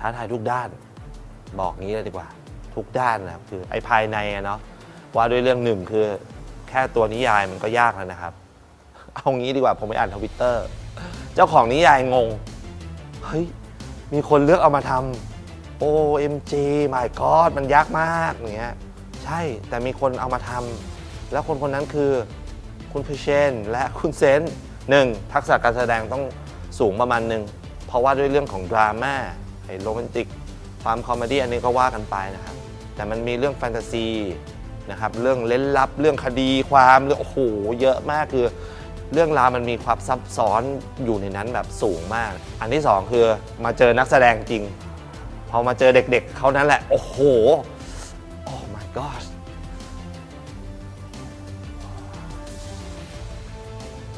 าทายทุกด้านบอกงี้เลยดีกว่าทุกด้านนะครับคือไอ้ภายในเนาะว่าด้วยเรื่องหนึ่งคือแค่ตัวนิยายมันก็ยากแล้วนะครับเอางี้ดีกว่าผมไปอ่านทวิตเตอร์เจ้าของนิยายงงเฮ้ยมีคนเลือกเอามาทำ OMG my god มันยากมากอย่างเงี้ยใช่แต่มีคนเอามาทำแล้วคนคนนั้นคือคุณพิเชนและคุณเซนหนึ่งทักษะการแสดงต้องสูงประมาณหนึ่งเพราะว่าด้วยเรื่องของดราม่าไอ้โรแมนติกความคอมเมดี้อันนี้ก็ว่ากันไปนะครับแต่มันมีเรื่องแฟนตาซีนะครับเรื่องเล่นลับเรื่องคดีความเรื่องโอ้โหเยอะมากคือเรื่องราวมันมีความซับซ้อนอยู่ในนั้นแบบสูงมากอันที่สองคือมาเจอนักแสดงจริงพอมาเจอเด็กๆเขานั้นแหละโอ้โหโอ้ my god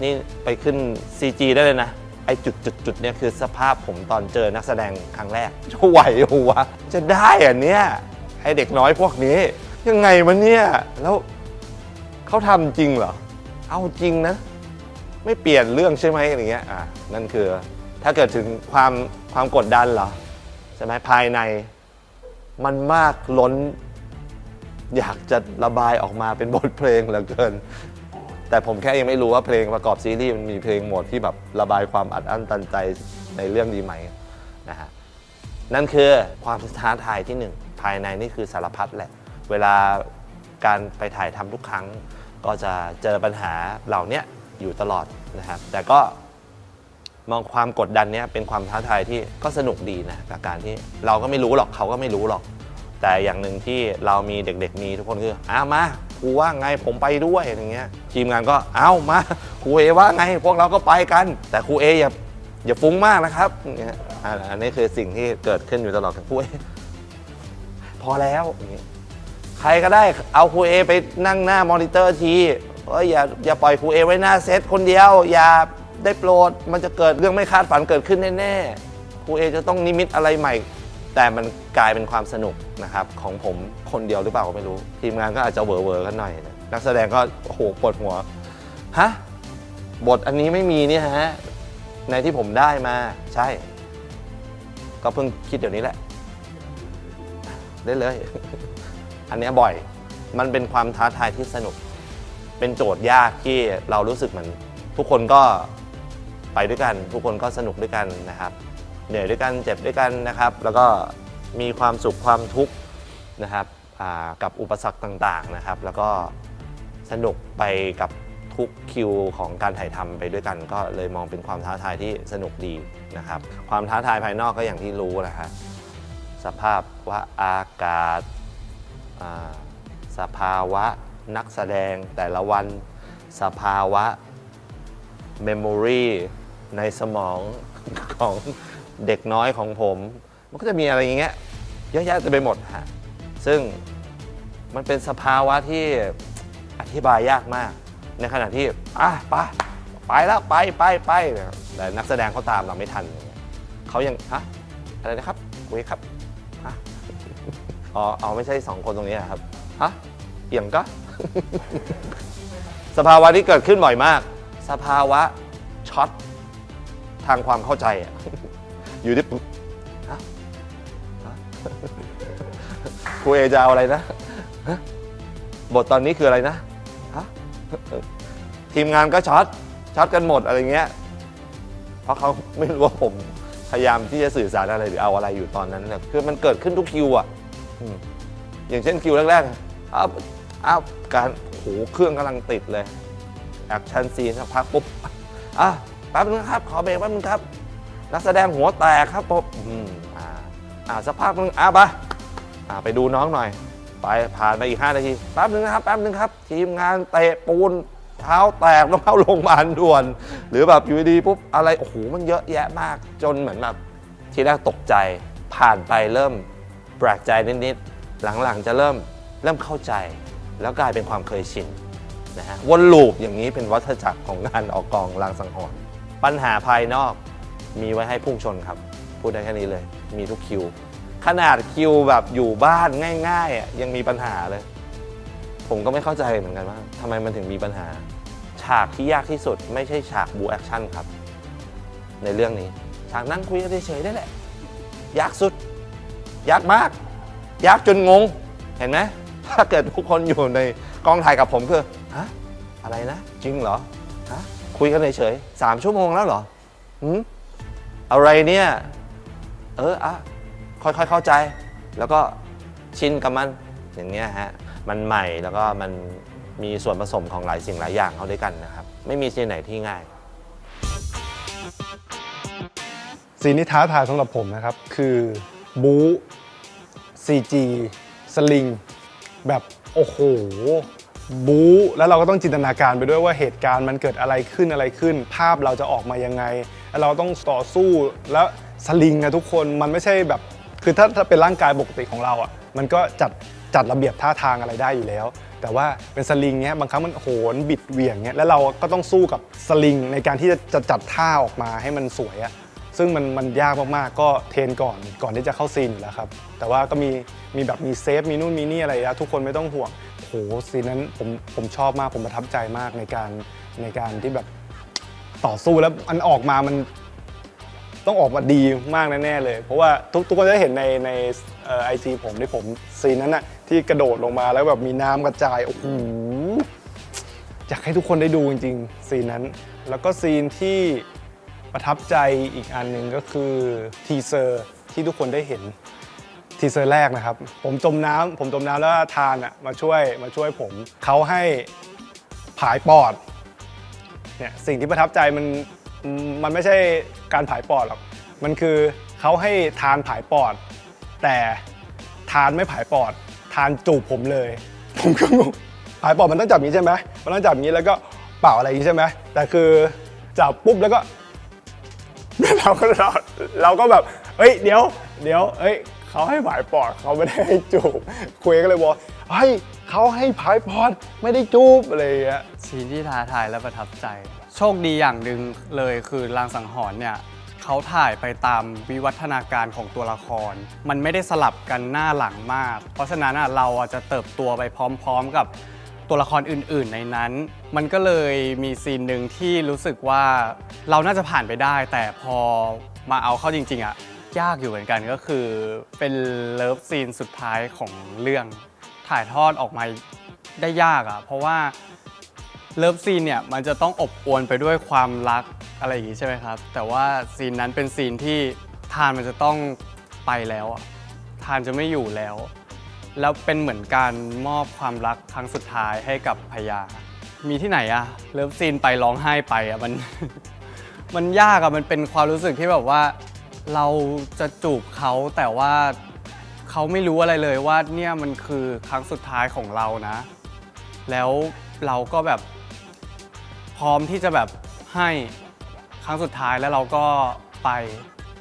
นี่ไปขึ้น CG ได้เลยนะไอ้จุดเนี่ยคือสภาพผมตอนเจอนักแสดงครั้งแรกจะไหวหัวจะได้อะเนี่ยไอ้เด็กน้อยพวกนี้ยังไงมันเนี่ยแล้วเขาทำจริงเหรอเอาจริงนะไม่เปลี่ยนเรื่องใช่ไหมอะไรเงี้ยนั่นคือถ้าเกิดถึงความกดดันเหรอใช่ไหมภายในมันมากล้นอยากจะระบายออกมาเป็นบทเพลงเหลือเกินแต่ผมแค่ยังไม่รู้ว่าเพลงประกอบซีรีส์มันมีเพลงโหมดที่แบบระบายความอัดอั้นตันใจในเรื่องดีไหมนะฮะนั่นคือความท้าทายที่หนึ่งภายในนี่คือสารพัดแหละเวลาการไปถ่ายทำทุกครั้งก็จะเจอปัญหาเหล่านี้อยู่ตลอดนะครับแต่ก็มองความกดดันนี้เป็นความท้าทายที่ก็สนุกดีนะกับการที่เราก็ไม่รู้หรอกเขาก็ไม่รู้หรอกแต่อย่างหนึ่งที่เรามีเด็กๆมีทุกคนคือมาครูว่าไงผมไปด้วยอย่างเงี้ยทีมงานก็มาครูเอว่าไงพวกเราก็ไปกันแต่ครูเออย่าฟุ้งมากนะครับอันนี้คือสิ่งที่เกิดขึ้นอยู่ตลอดกับครูเอพอแล้วอย่างเงี้ยใครก็ได้เอาครูเอไปนั่งหน้ามอนิเตอร์ทีอย่าปล่อยครูเอไว้หน้าเซตคนเดียวอย่าได้โปรดมันจะเกิดเรื่องไม่คาดฝันเกิดขึ้นแน่ๆครูเอจะต้องนิมิตอะไรใหม่แต่มันกลายเป็นความสนุกนะครับของผมคนเดียวหรือเปล่าก็ไม่รู้ทีมงานก็อาจจะเวอร์กันหน่อยนักแสดงก็โอ้โหปวดหัวฮะบทอันนี้ไม่มีเนี่ยฮะในที่ผมได้มาใช่ก็เพิ่งคิดเดี๋ยวนี้แหละได้เลย อันนี้บ่อยมันเป็นความท้าทายที่สนุกเป็นโจทย์ยากที่เรารู้สึกเหมือนทุกคนก็ไปด้วยกันทุกคนก็สนุกด้วยกันนะครับเหนื่อยด้วยกันเจ็บด้วยกันนะครับแล้วก็มีความสุขความทุกข์นะครับกับอุปสรรคต่างๆนะครับแล้วก็สนุกไปกับทุกคิวของการถ่ายทำไปด้วยกันก็เลยมองเป็นความท้าทายที่สนุกดีนะครับความท้าทายภายนอกก็อย่างที่รู้นะครับสภาพว่าอากาศสภาวะนักแสดงแต่ละวันสภาวะเมมโมรีในสมองของเด็กน้อยของผมมันก็จะมีอะไรอย่างเงี้ยเยอะแยะเต็มไปหมดฮะซึ่งมันเป็นสภาวะที่อธิบายยากมากในขณะที่ไปแล้วไปแต่นักแสดงเขาตามเราไม่ทันเขายังอะไรนะครับเว้ยครับเอาไม่ใช่2คนตรงนี้ครับเอี่ยงก็ สภาวะที่เกิดขึ้นบ่อยมากสภาวะช็อตทางความเข้าใจอยู่ที่ครูเอจะเอาอะไรนะบทตอนนี้คืออะไรนะทีมงานก็ช็อตกันหมดอะไรเงี้ยเพราะเขาไม่รู้ว่าผมพยายามที่จะสื่อสารอะไรหรือเอาอะไรอยู่ตอนนั้นเนี่ยคือมันเกิดขึ้นทุกคิวอย่างเช่นคิวแรกๆการเครื่องกำลังติดเลยแอคชั่นซีนสักพักปุ๊บแป๊บนึงครับขอเบรกแป๊บนึงครับนักแสดงหัวแตกครับปุ๊บสักพักนึงไปดูน้องหน่อยไปผ่านไปอีก5 นาทีแป๊บนึงครับทีมงานเตะปูนเท้าแตกต้องเข้าโรงพยาบาลด่วนหรือแบบอยู่ดีปุ๊บอะไรโอ้โหมันเยอะแยะมากจนเหมือนแบบทีแรกตกใจผ่านไปเริ่มแปลกใจนิดๆหลังๆจะเริ่มเข้าใจแล้วกลายเป็นความเคยชินนะฮะวนลูปอย่างนี้เป็นวัฏจักรของการออกกองลางสังหรณ์ปัญหาภายนอกมีไว้ให้พุ่งชนครับพูดได้แค่นี้เลยมีทุกคิวขนาดคิวแบบอยู่บ้านง่ายๆยังมีปัญหาเลยผมก็ไม่เข้าใจเหมือนกันว่าทำไมมันถึงมีปัญหาฉากที่ยากที่สุดไม่ใช่ฉากบูแอคชั่นครับในเรื่องนี้ฉากนั่งคุยกันเฉยๆได้แหละยากสุด ยากมากยากจนงงเห็นไหมถ้าเกิดทุกคนอยู่ในกองถ่ายกับผมคือฮะอะไรนะจริงเหรอฮะคุยกันเฉยๆ3 ชั่วโมงแล้วเหรออะไรเนี่ยค่อยๆเข้าใจแล้วก็ชินกับมันอย่างเงี้ยฮะมันใหม่แล้วก็มันมีส่วนผสมของหลายสิ่งหลายอย่างเข้าด้วยกันนะครับไม่มีซีนไหนที่ง่ายซีนที่ท้าทายสำหรับผมนะครับคือบู๊ CG สลิงแบบโอ้โหบู๊แล้วเราก็ต้องจินตนาการไปด้วยว่าเหตุการณ์มันเกิดอะไรขึ้นภาพเราจะออกมายังไงแล้วเราต้องต่อสู้แล้วสลิงนะทุกคนมันไม่ใช่แบบคือถ้าเป็นร่างกายปกติของเราอ่ะมันก็จัดระเบียบท่าทางอะไรได้อยู่แล้วแต่ว่าเป็นสลิงเนี้ยบางครั้งมันโหนบิดเหวี่ยงเนี้ยแล้วเราก็ต้องสู้กับสลิงในการที่จะจัดท่าออกมาให้มันสวยอะซึ่งมันยากมากๆก็เทรนก่อนที่จะเข้าซีนอยู่แล้วครับแต่ว่าก็มีแบบมีเซฟมีนู่นมีนี่อะไรแล้วทุกคนไม่ต้องห่วงโหซีนนั้นผมชอบมากผมประทับใจมากในการที่แบบต่อสู้แล้วมันออกมามันต้องออกมาดีมากแน่ๆเลยเพราะว่าทุกคนจะเห็นในIG ผมที่ผมซีนนั้นน่ะที่กระโดดลงมาแล้วแบบมีน้ำกระจายโอ้โหอยากให้ทุกคนได้ดูจริงๆซีนนั้นแล้วก็ซีนที่ประทับใจอีกอันหนึ่งก็คือทีเซอร์ที่ทุกคนได้เห็นทีเซอร์แรกนะครับผมจมน้ำแล้วทานอ่ะมาช่วยผมเขาให้ผายปอดเนี่ยสิ่งที่ประทับใจมันไม่ใช่การผายปอดหรอกมันคือเขาให้ทานผายปอดแต่ทานไม่ผายปอดทานจูบผมเลยผมก็งงผายปอดมันต้องจับอย่างนี้ใช่ไหมมันต้องจับอย่างนี้แล้วก็เป่าอะไรอย่างนี้ใช่ไหมแต่คือจับปุ๊บแล้วก็เราก็แบบเฮ้ยเดี๋ยวเฮ้ยเขาให้ผายปอดเขาไม่ได้ให้จูบคุยก็เลยบอกเฮ้ยเขาให้ผายปอดไม่ได้จูบอะไรอย่างเงี้ยซีนที่ท้าทายและประทับใจโชคดีอย่างหนึ่งเลยคือลางสังหรณ์เนี่ยเขาถ่ายไปตามวิวัฒนาการของตัวละครมันไม่ได้สลับกันหน้าหลังมากเพราะฉะนั้นเราจะเติบโตไปพร้อมๆกับตัวละครอื่นๆในนั้นมันก็เลยมีซีนหนึ่งที่รู้สึกว่าเราน่าจะผ่านไปได้แต่พอมาเอาเข้าจริงๆยากอยู่เหมือนกันก็คือเป็นเลิฟซีนสุดท้ายของเรื่องถ่ายทอดออกมาได้ยากเพราะว่าเลิฟซีนเนี่ยมันจะต้องอบอวลไปด้วยความรักอะไรอย่างงี้ใช่ไหมครับแต่ว่าซีนนั้นเป็นซีนที่ทานมันจะต้องไปแล้วทานจะไม่อยู่แล้วเป็นเหมือนการมอบความรักครั้งสุดท้ายให้กับพยามีที่ไหนเลิฟซีนไปร้องไห้ไปมันยากมันเป็นความรู้สึกที่แบบว่าเราจะจูบเขาแต่ว่าเขาไม่รู้อะไรเลยว่าเนี่ยมันคือครั้งสุดท้ายของเรานะแล้วเราก็แบบพร้อมที่จะแบบให้ครั้งสุดท้ายแล้วเราก็ไป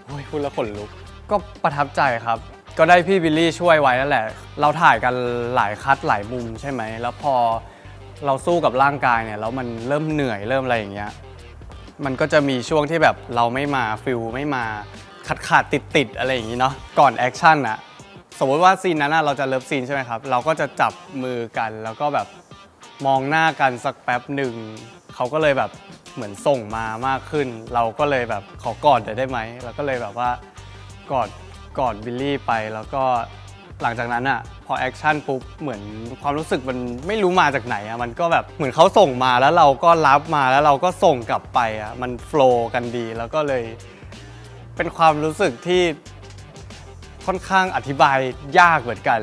โอ้ยพูดแล้วขนลุกก็ประทับใจครับก็ได้พี่บิลลี่ช่วยไว้นั่นแหละเราถ่ายกันหลายคัดหลายมุมใช่ไหมแล้วพอเราสู้กับร่างกายเนี่ยแล้วมันเริ่มเหนื่อยเริ่มอะไรอย่างเงี้ยมันก็จะมีช่วงที่แบบเราไม่มาฟิลไม่มาขาดติดอะไรอย่างงี้เนาะก่อนแอคชั่นสมมติว่าซีนนั้นเราจะเลิฟซีนใช่ไหมครับเราก็จะจับมือกันแล้วก็แบบมองหน้ากันสักแป๊บหนึ่งเขาก็เลยแบบเหมือนส่งมามากขึ้นเราก็เลยแบบขอกอดได้ไหมเราก็เลยแบบว่ากอดบิลลี่ไปแล้วก็หลังจากนั้นพอแอคชั่นปุ๊บเหมือนความรู้สึกมันไม่รู้มาจากไหนมันก็แบบเหมือนเขาส่งมาแล้วเราก็รับมาแล้วเราก็ส่งกลับไปมันโฟลว์กันดีแล้วก็เลยเป็นความรู้สึกที่ค่อนข้างอธิบายยากเหมือนกัน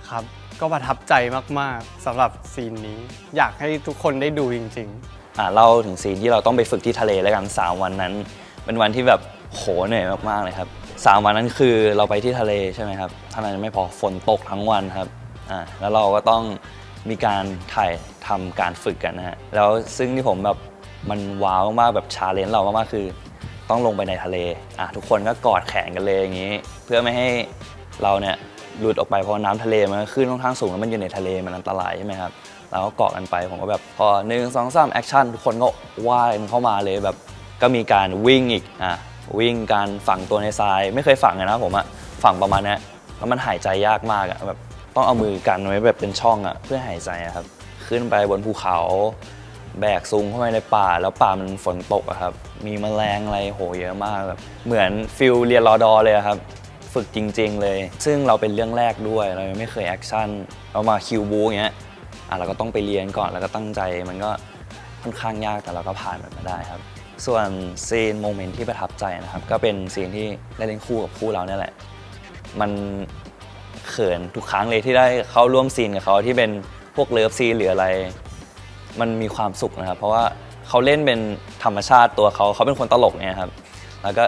ครับก็ประทับใจมากๆสำหรับซีนนี้อยากให้ทุกคนได้ดูจริงๆเล่าถึงซีนที่เราต้องไปฝึกที่ทะเลแล้วกัน3 วันนั้นเป็นวันที่แบบโหเหนื่อยมากๆเลยครับ3 วันนั้นคือเราไปที่ทะเลใช่ไหมครับเท่านั้นไม่พอฝนตกทั้งวันครับแล้วเราก็ต้องมีการถ่ายทำการฝึกกันนะฮะแล้วซึ่งที่ผมแบบมันว้าวมากๆแบบชาเลนจ์เรามากๆคือต้องลงไปในทะเลทุกคนก็กอดแขนกันเลยอย่างนี้เพื่อไม่ให้เราเนี่ยหลุดออกไปเพราะน้ำทะเลมันขึ้นค่อนข้างสูงแล้วมันอยู่ในทะเลมันอันตรายใช่ไหมครับเราก็เกาะกันไปผมก็แบบพอ1 2 3แอคชั่นทุกคนก็ว่ายเข้ามาเลยแบบก็มีการวิ่งอีกวิ่งการฝังตัวในทรายไม่เคยฝังเลยนะผมฝังประมาณนี้แล้วมันหายใจยากมากแบบต้องเอามือกันไว้แบบเป็นช่องเพื่อหายใจครับขึ้นไปบนภูเขาแบกซุงเข้าไปในป่าแล้วป่ามันฝนตกครับมีแมลงอะไรโหเยอะมากแบบเหมือนฟิลเรียนรอดอเลยครับ ฝึกจริงๆเลยซึ่งเราเป็นเรื่องแรกด้วยเรายังไม่เคยแอคชั่นเรามาคิวบูอย่างเงี้ยเราก็ต้องไปเรียนก่อนแล้วก็ตั้งใจมันก็ค่อนข้างยากแต่เราก็ผ่านมันมาได้ครับส่วนซีนโมเมนต์ที่ประทับใจนะครับก็เป็นซีนที่ได้เล่นคู่กับคู่เราเนี่ยแหละมันเขินทุกครั้งเลยที่ได้เข้าร่วมซีนกับเขาที่เป็นพวกเลิฟซีนหรืออะไรมันมีความสุขนะครับเพราะว่าเขาเล่นเป็นธรรมชาติตัวเขาเป็นคนตลกเนี่ยครับแล้วก็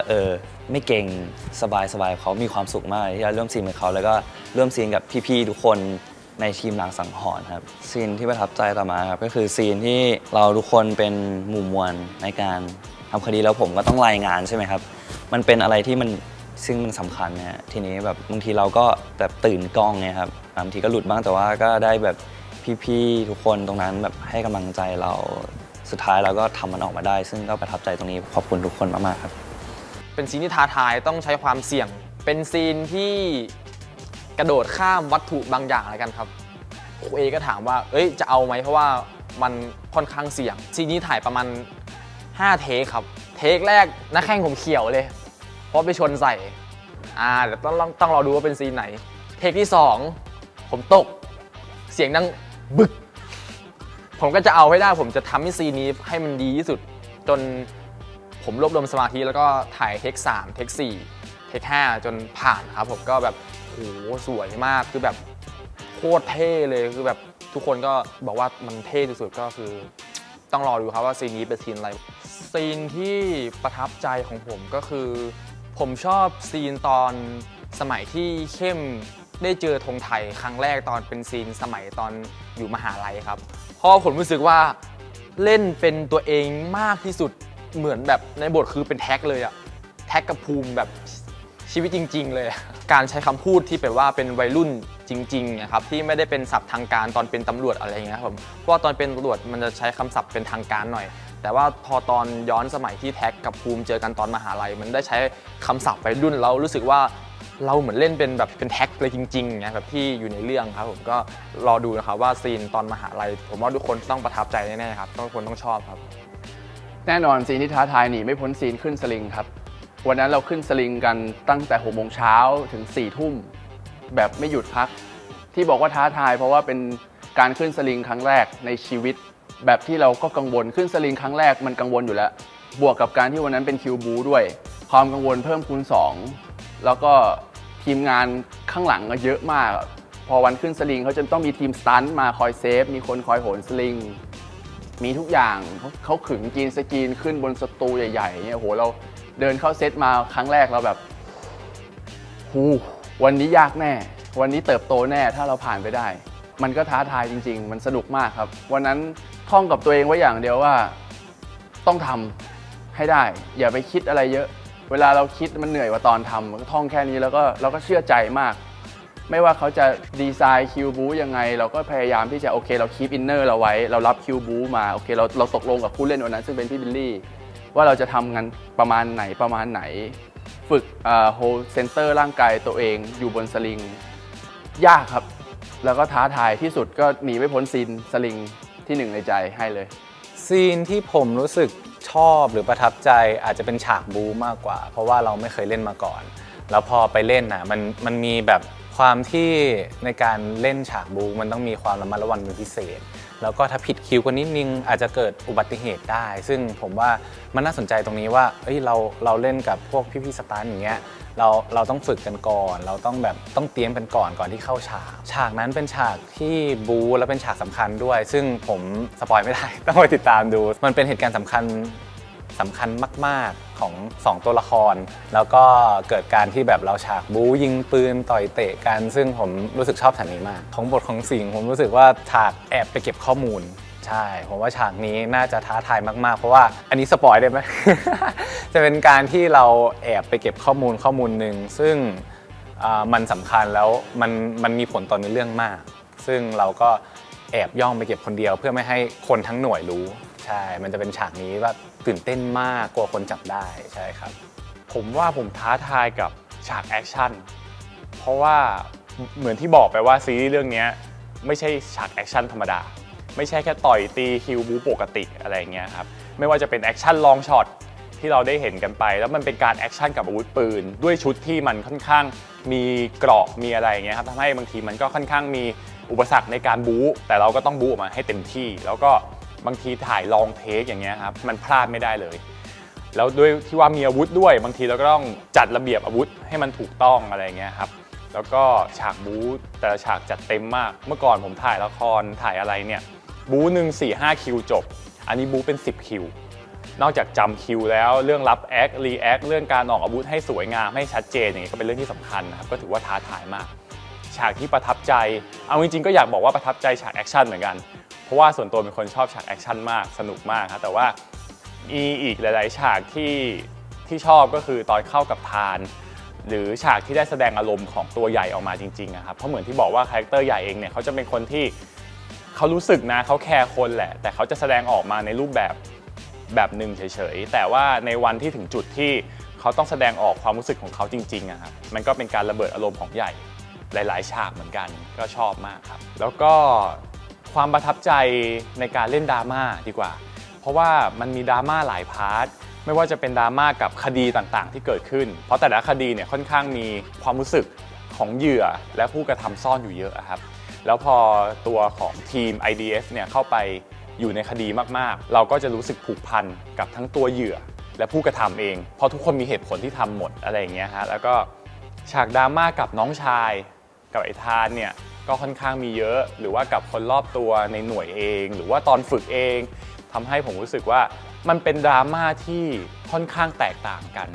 ไม่เก่งสบายเขามีความสุขมากที่ได้ร่วมซีนกับเขาแล้วก็ร่วมซีนกับพี่ๆทุกคนในทีมลางสังหรณ์ครับซีนที่ประทับใจต่อมาครับก็คือซีนที่เราทุกคนเป็นหมู่มวลในการทำคดีแล้วผมก็ต้องรายงานใช่ไหมครับมันเป็นอะไรที่ซึ่งมันสำคัญเนี่ยทีนี้แบบบางทีเราก็แบบตื่นกล้องเนี่ยครับบางทีก็หลุดบ้างแต่ว่าก็ได้แบบพี่ๆทุกคนตรงนั้นแบบให้กำลังใจเราสุดท้ายเราก็ทำมันออกมาได้ซึ่งก็ประทับใจตรงนี้ขอบคุณทุกคนมากๆครับเป็นซีนที่ท้าทายต้องใช้ความเสี่ยงเป็นซีนที่กระโดดข้ามวัตถุบางอย่างอะไรกันครับครูเอก็ถามว่าจะเอาไหมเพราะว่ามันค่อนข้างเสี่ยงซีนนี้ถ่ายประมาณ5 เทคครับเทคแรกนักแข่งผมเขียวเลยเพราะไปชนใส่เดี๋ยวต้องรอดูว่าเป็นซีนไหนเทคที่2ผมตกเสียงดังบึกผมก็จะเอาให้ได้ผมจะทำให้ซีนนี้ให้มันดีที่สุดจนผมรวบรวมสมาธิแล้วก็ถ่ายเทค3เทค4เทค5จนผ่านครับผมก็แบบโหสวยมากคือแบบโคตรเท่เลยคือแบบทุกคนก็บอกว่ามันเท่ที่สุดก็คือต้องรอดูครับว่าซีนนี้เป็นซีนอะไรซีนที่ประทับใจของผมก็คือผมชอบซีนตอนสมัยที่เข้มได้เจอธงไทยครั้งแรกตอนเป็นซีนสมัยตอนอยู่มหาลัยครับเพราะผมรู้สึกว่าเล่นเป็นตัวเองมากที่สุดเหมือนแบบในบทคือเป็นแท็กเลยอะแท็กกับภูมิแบบชีวิตจริงๆเลยการใช้คำพูดที่แบบว่าเป็นวัยรุ่นจริงๆนะครับที่ไม่ได้เป็นศัพท์ทางการตอนเป็นตำรวจอะไรอย่างเงี้ยครับผมเพราะว่าตอนเป็นตำรวจมันจะใช้คำศัพท์เป็นทางการหน่อยแต่ว่าพอตอนย้อนสมัยที่แท็กกับภูมิเจอกันตอนมหาลัยมันได้ใช้คำศัพท์วัยรุ่นแล้วรู้สึกว่าเราเหมือนเล่นเป็นแบบเป็นแท็กเลยจริงๆอย่างเงี้ยแบบที่อยู่ในเรื่องครับผมก็รอดูนะครับว่าซีนตอนมหาลัยผมว่าทุกคนต้องประทับใจแน่ๆครับทุกคนต้องชอบครับแน่นอนซีนที่ท้าทายหนีไม่พ้นซีนขึ้นสลิงครับวันนั้นเราขึ้นสลิงกันตั้งแต่6 โมงเช้าถึง4 ทุ่มแบบไม่หยุดพักที่บอกว่าท้าทายเพราะว่าเป็นการขึ้นสลิงครั้งแรกในชีวิตแบบที่เราก็กังวลขึ้นสลิงครั้งแรกมันกังวลอยู่แล้วบวกกับการที่วันนั้นเป็นคิวบูด้วยความกังวลเพิ่มคูณ2แล้วก็ทีมงานข้างหลังก็เยอะมากพอวันขึ้นสลิงเขาจะต้องมีทีมสตันท์มาคอยเซฟมีคนคอยโหนสลิงมีทุกอย่างเขาขึงกรีนสกรีนขึ้นบนสตูใหญ่ๆเนี่ยโหเราเดินเข้าเซตมาครั้งแรกเราแบบวันนี้ยากแน่วันนี้เติบโตแน่ถ้าเราผ่านไปได้มันก็ท้าทายจริงๆมันสนุกมากครับวันนั้นท่องกับตัวเองไว้อย่างเดียวว่าต้องทำให้ได้อย่าไปคิดอะไรเยอะเวลาเราคิดมันเหนื่อยกว่าตอนทำมันก็ท่องแค่นี้แล้วก็เราก็เชื่อใจมากไม่ว่าเขาจะดีไซน์คิวบูยังไงเราก็พยายามที่จะโอเคเราคีปอินเนอร์เราไว้เรารับคิวบูมาโอเคเราตกลงกับผู้เล่นวันนั้นซึ่งเป็นพี่บิลลี่ว่าเราจะทำงานประมาณไหนฝึกโฮลเซนเตอร์ร่างกายตัวเองอยู่บนสลิงยากครับแล้วก็ท้าทายที่สุดก็หนีไม่พ้นซีนสลิงที่1ในใจให้เลยซีนที่ผมรู้สึกชอบหรือประทับใจอาจจะเป็นฉากบู๊มากกว่าเพราะว่าเราไม่เคยเล่นมาก่อนแล้วพอไปเล่นนะมันมีแบบความที่ในการเล่นฉากบู๊มันต้องมีความระมัดระวังเป็นพิเศษแล้วก็ถ้าผิดคิวกันนิดนึงอาจจะเกิดอุบัติเหตุได้ซึ่งผมว่ามันน่าสนใจตรงนี้ว่าเราเล่นกับพวกพี่ๆสตาร์อย่างเงี้ยเราต้องฝึกกันก่อนเราต้องเตรียมกันก่อนที่เข้าฉากนั้นเป็นฉากที่บู๊และเป็นฉากสำคัญด้วยซึ่งผมสปอยไม่ได้ ต้องไปติดตามดูมันเป็นเหตุการณ์สำคัญมากๆของ2ตัวละครแล้วก็เกิดการที่แบบเราฉากบู๊ยิงปืนต่อยเตะกันซึ่งผมรู้สึกชอบฉากนี้มากของบทของสิงห์ผมรู้สึกว่าฉากแอบไปเก็บข้อมูลใช่ผมว่าฉากนี้น่าจะท้าทายมากๆเพราะว่าอันนี้สปอยได้ไหม จะเป็นการที่เราแอบไปเก็บข้อมูลหนึ่งซึ่งมันสำคัญแล้วมันมีผลต่อเนื้อเรื่องมากซึ่งเราก็แอบย่องไปเก็บคนเดียวเพื่อไม่ให้คนทั้งหน่วยรู้ใช่มันจะเป็นฉากนี้ว่าตื่นเต้นมากกลัวคนจับได้ใช่ครับผมว่าผมท้าทายกับฉากแอคชั่นเพราะว่าเหมือนที่บอกไปว่าซีรีส์เรื่องนี้ไม่ใช่ฉากแอคชั่นธรรมดาไม่ใช่แค่ต่อยตีคิวบูปกติอะไรอย่างเงี้ยครับไม่ว่าจะเป็นแอคชั่นลองช็อต ที่เราได้เห็นกันไป แล้วมันเป็นการแอคชั่นกับอาวุธปืนด้วยชุดที่มันค่อนข้างมีเกราะมีอะไรอย่างเงี้ยครับทำให้บางทีมันก็ค่อนข้างมีอุปสรรคในการบู๊แต่เราก็ต้องบู๊ออกมาให้เต็มที่แล้วก็บางทีถ่ายลองเทคอย่างเงี้ยครับมันพลาดไม่ได้เลยแล้วด้วยที่ว่ามีอาวุธด้วยบางทีเราก็ต้องจัดระเบียบอาวุธให้มันถูกต้องอะไรอย่างเงี้ยครับแล้วก็ฉากบู๊แต่ละฉากจัดเต็มมากเมื่อก่อนผมถ่ายละครถ่ายอะไรเนี่ยบู๊หนึ่ง4-5 คิวจบอันนี้บู๊เป็น10 คิวนอกจากจำคิวแล้วเรื่องรับแอครีแอคเรื่องการออกอาวุธให้สวยงามให้ชัดเจนอย่างนี้ก็เป็นเรื่องที่สำคัญนะครับก็ถือว่าท้าทายมากฉากที่ประทับใจเอาจริงๆก็อยากบอกว่าประทับใจฉากแอคชั่นเหมือนกันเพราะว่าส่วนตัวเป็นคนชอบฉากแอคชั่นมากสนุกมากครับแต่ว่ามีอีกหลายๆฉากที่ชอบก็คือตอนเข้ากับพานหรือฉากที่ได้แสดงอารมณ์ของตัวใหญ่ออกมาจริงๆครับเพราะเหมือนที่บอกว่าคาแรคเตอร์ใหญ่เองเนี่ยเขาจะเป็นคนที่เขารู้สึกนะเขาแคร์คนแหละแต่เขาจะแสดงออกมาในรูปแบบหนึ่งเฉยๆแต่ว่าในวันที่ถึงจุดที่เขาต้องแสดงออกความรู้สึกของเขาจริงๆครับมันก็เป็นการระเบิดอารมณ์ของใหญ่หลายๆฉากเหมือนกันก็ชอบมากครับแล้วก็ความประทับใจในการเล่นดราม่าดีกว่าเพราะว่ามันมีดราม่าหลายพาร์ทไม่ว่าจะเป็นดราม่ากับคดีต่างๆที่เกิดขึ้นเพราะแต่ละคดีเนี่ยค่อนข้างมีความรู้สึกของเหยื่อและผู้กระทำซ่อนอยู่เยอะครับแล้วพอตัวของทีม IDF เนี่ยเข้าไปอยู่ในคดีมากๆเราก็จะรู้สึกผูกพันกับทั้งตัวเหยื่อและผู้กระทำเองเพราะทุกคนมีเหตุผลที่ทำหมดอะไรอย่างเงี้ยฮะแล้วก็ฉากดราม่ากับน้องชายกับไอ้ทานเนี่ยก็ค่อนข้างมีเยอะหรือว่ากับคนรอบตัวในหน่วยเองหรือว่าตอนฝึกเองทำให้ผมรู้สึกว่ามันเป็นดราม่าที่ค่อนข้างแตกต่างกัน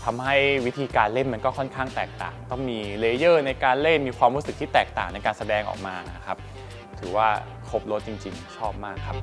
ทำให้วิธีการเล่นมันก็ค่อนข้างแตกต่างต้องมีเลเยอร์ในการเล่นมีความรู้สึกที่แตกต่างในการแสดงออกมานะครับถือว่าครบรสจริงๆชอบมากครับ